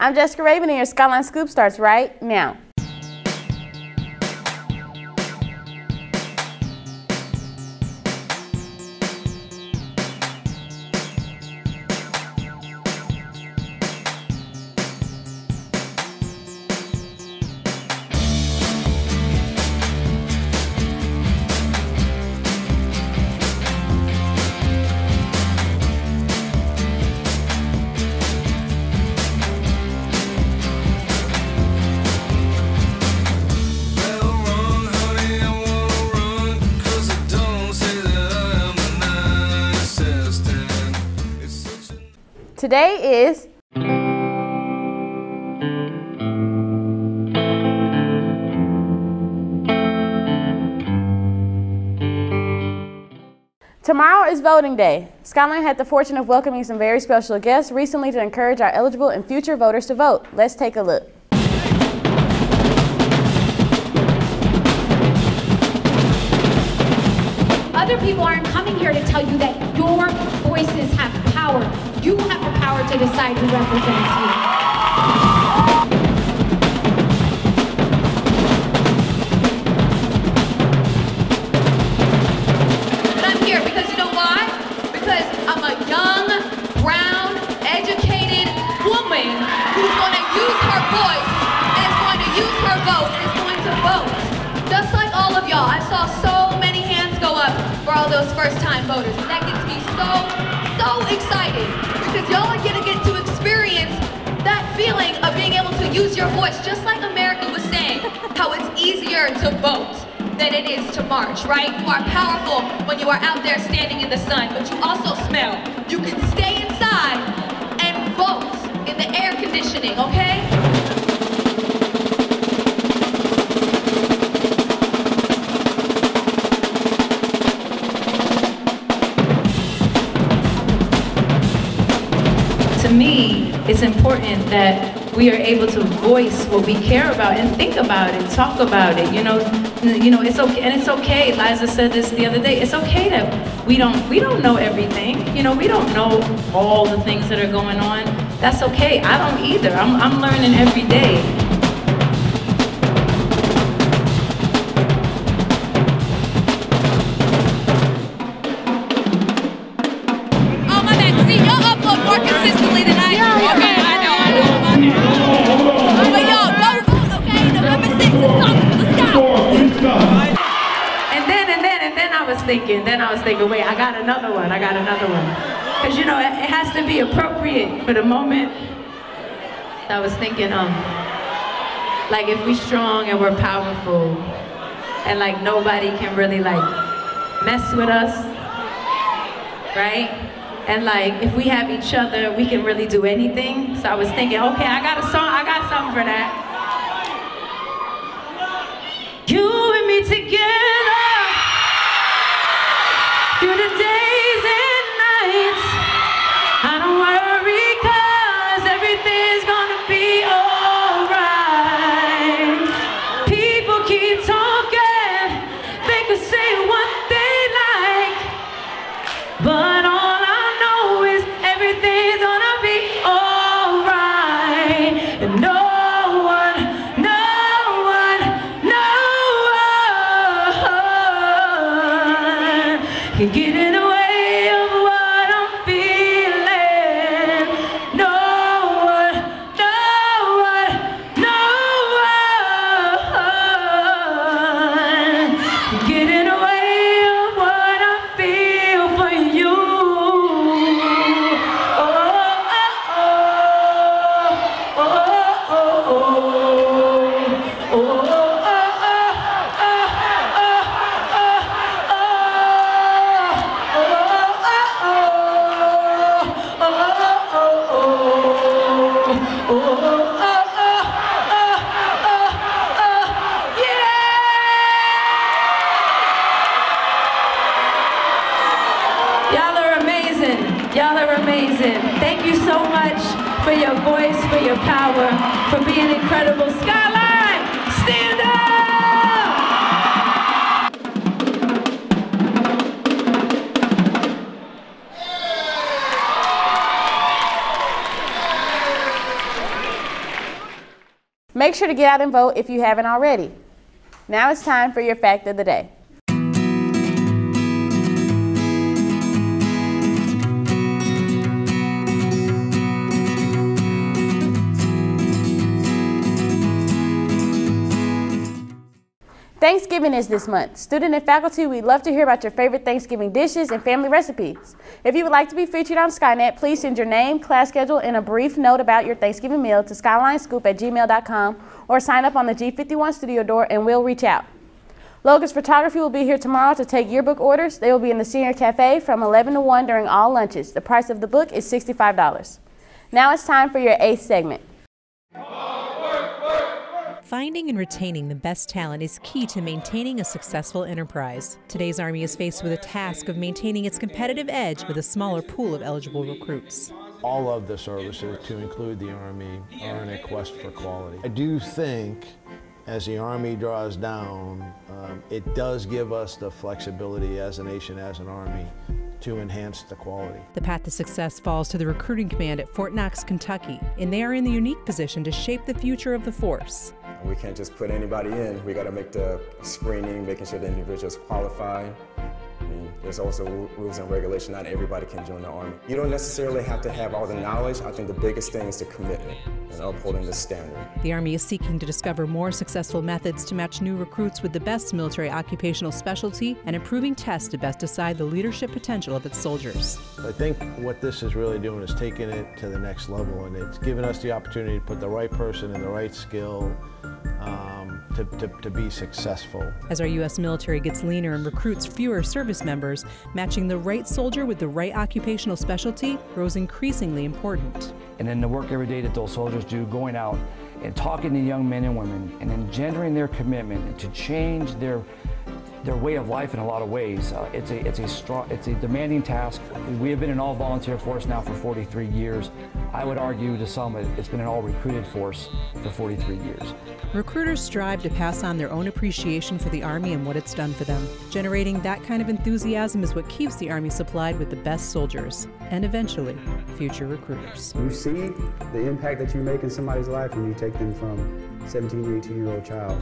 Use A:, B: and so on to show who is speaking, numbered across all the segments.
A: I'm Jessica Raven and your Skyline Scoop starts right now. Today is Tomorrow is voting day. Skyline had the fortune of welcoming some very special guests recently to encourage our eligible and future voters to vote. Let's take a look.
B: Other people aren't coming here to tell you that your voices have power. You have the power to decide who represents you. But I'm here because you know why? Because I'm a young, brown, educated woman who's going to use her voice and is going to use her vote and is going to vote. Just like all of y'all, I saw so many hands go up for all those first-time voters. And that gets me so excited because y'all are going to get to experience that feeling of being able to use your voice, just like America was saying, how it's easier to vote than it is to march, right? You are powerful when you are out there standing in the sun, but you also smell. You can stay inside and vote in the air conditioning, okay?
C: To me, it's important that we are able to voice what we care about and think about it, talk about it. You know, it's okay, and it's okay. Liza said this the other day. It's okay that we don't know everything. You know, we don't know all the things that are going on. That's okay. I don't either. I'm learning every day.
D: More consistently than I do. Okay, I know. But y'all, go vote, okay? November 6th is coming. Let's go.
C: And then I was thinking, wait, I got another one. Because you know, it has to be appropriate for the moment. I was thinking, like if we're strong and we're powerful and like nobody can really like mess with us, right? And like, if we have each other, we can really do anything. So I was thinking, okay, I got something for that. You and me together, through the days and nights. I don't worry, 'cause everything's gonna be alright. People keep talking, they could say what they like, but all everything's gonna be alright, and no one can get in the way of what I'm feeling. No one can get in the way of what I feel for you. Y'all are amazing. Thank you so much for your voice, for your power, for being incredible. Skyline, stand up!
A: Make sure to get out and vote if you haven't already. Now it's time for your fact of the day. Thanksgiving is this month. Student and faculty, we'd love to hear about your favorite Thanksgiving dishes and family recipes. If you would like to be featured on Skynet, please send your name, class schedule, and a brief note about your Thanksgiving meal to skylinescoop@gmail.com or sign up on the G51 studio door and we'll reach out. Logan's Photography will be here tomorrow to take yearbook orders. They will be in the Senior Cafe from 11 to 1 during all lunches. The price of the book is $65. Now it's time for your 8th segment.
E: Finding and retaining the best talent is key to maintaining a successful enterprise. Today's Army is faced with a task of maintaining its competitive edge with a smaller pool of eligible recruits.
F: All of the services, to include the Army, are in a quest for quality. I do think as the Army draws down, it does give us the flexibility as a nation, as an Army, to enhance the quality.
E: The path to success falls to the recruiting command at Fort Knox, Kentucky, and they are in the unique position to shape the future of the force.
G: We can't just put anybody in. We got to make the screening, making sure the individuals qualify. I mean, there's also rules and regulations. Not everybody can join the Army. You don't necessarily have to have all the knowledge. I think the biggest thing is the commitment and upholding the standard.
E: The Army is seeking to discover more successful methods to match new recruits with the best military occupational specialty and improving tests to best decide the leadership potential of its soldiers.
F: I think what this is really doing is taking it to the next level, and it's given us the opportunity to put the right person in the right skill to be successful.
E: As our U.S. military gets leaner and recruits fewer service members, matching the right soldier with the right occupational specialty grows increasingly important.
H: And then the work every day that those soldiers do, going out and talking to young men and women and engendering their commitment to change their way of life in a lot of ways. It's a demanding task. We have been an all-volunteer force now for 43 years. I would argue to some it's been an all-recruited force for 43 years.
E: Recruiters strive to pass on their own appreciation for the Army and what it's done for them. Generating that kind of enthusiasm is what keeps the Army supplied with the best soldiers, and eventually, future recruiters.
I: You see the impact that you make in somebody's life when you take them from 17 to 18-year-old child.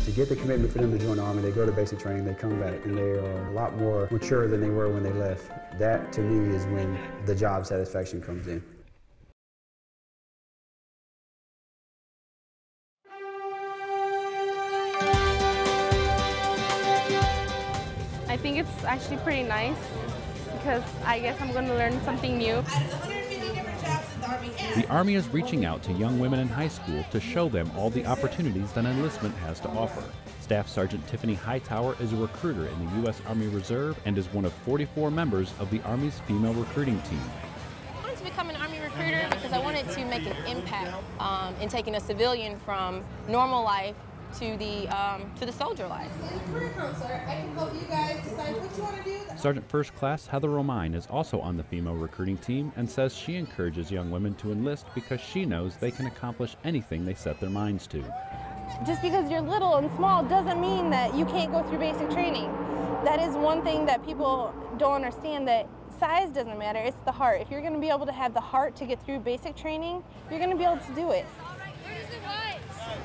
I: To get the commitment for them to join the Army, they go to basic training, they come back, and they are a lot more mature than they were when they left. That, to me, is when the job satisfaction comes in.
J: I think it's actually pretty nice because I guess I'm going to learn something new.
K: The Army is reaching out to young women in high school to show them all the opportunities that enlistment has to offer. Staff Sergeant Tiffany Hightower is a recruiter in the U.S. Army Reserve and is one of 44 members of the Army's female recruiting team.
L: I wanted to become an Army recruiter because I wanted to make an impact in taking a civilian from normal life to the soldier life.
K: Sergeant First Class Heather Romine is also on the female recruiting team and says she encourages young women to enlist because she knows they can accomplish anything they set their minds to.
J: Just because you're little and small doesn't mean that you can't go through basic training. That is one thing that people don't understand, that size doesn't matter, it's the heart. If you're going to be able to have the heart to get through basic training, you're going to be able to do it.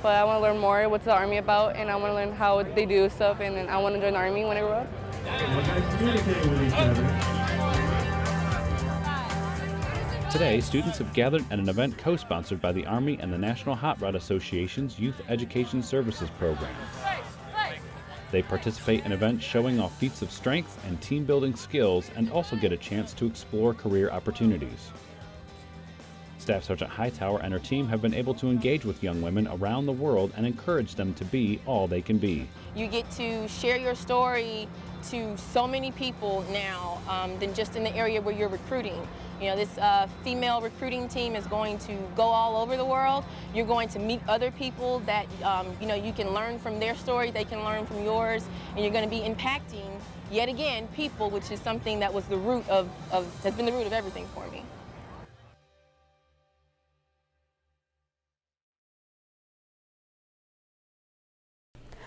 J: But I want to learn more what's the Army about, and I want to learn how they do stuff, and then I want to join the Army when I grow up.
K: Today, students have gathered at an event co-sponsored by the Army and the National Hot Rod Association's Youth Education Services program. They participate in events showing off feats of strength and team-building skills and also get a chance to explore career opportunities. Staff Sergeant Hightower and her team have been able to engage with young women around the world and encourage them to be all they can be.
L: You get to share your story to so many people now than just in the area where you're recruiting. You know, this female recruiting team is going to go all over the world. You're going to meet other people that, you know, you can learn from their story, they can learn from yours, and you're going to be impacting, yet again, people, which is something that was the root has been the root of everything for me.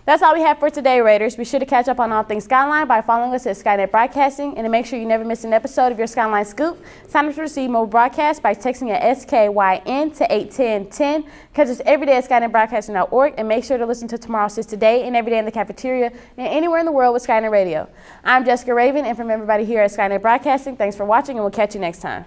A: That's all we have for today, Raiders. Be sure to catch up on all things Skyline by following us at Skynet Broadcasting, and to make sure you never miss an episode of your Skyline Scoop, sign up to receive mobile broadcasts by texting at SKYN to 81010. Catch us every day at SkynetBroadcasting.org, and make sure to listen to Tomorrow's Sis Today and every day in the cafeteria and anywhere in the world with Skynet Radio. I'm Jessica Raven, and from everybody here at Skynet Broadcasting, thanks for watching, and we'll catch you next time.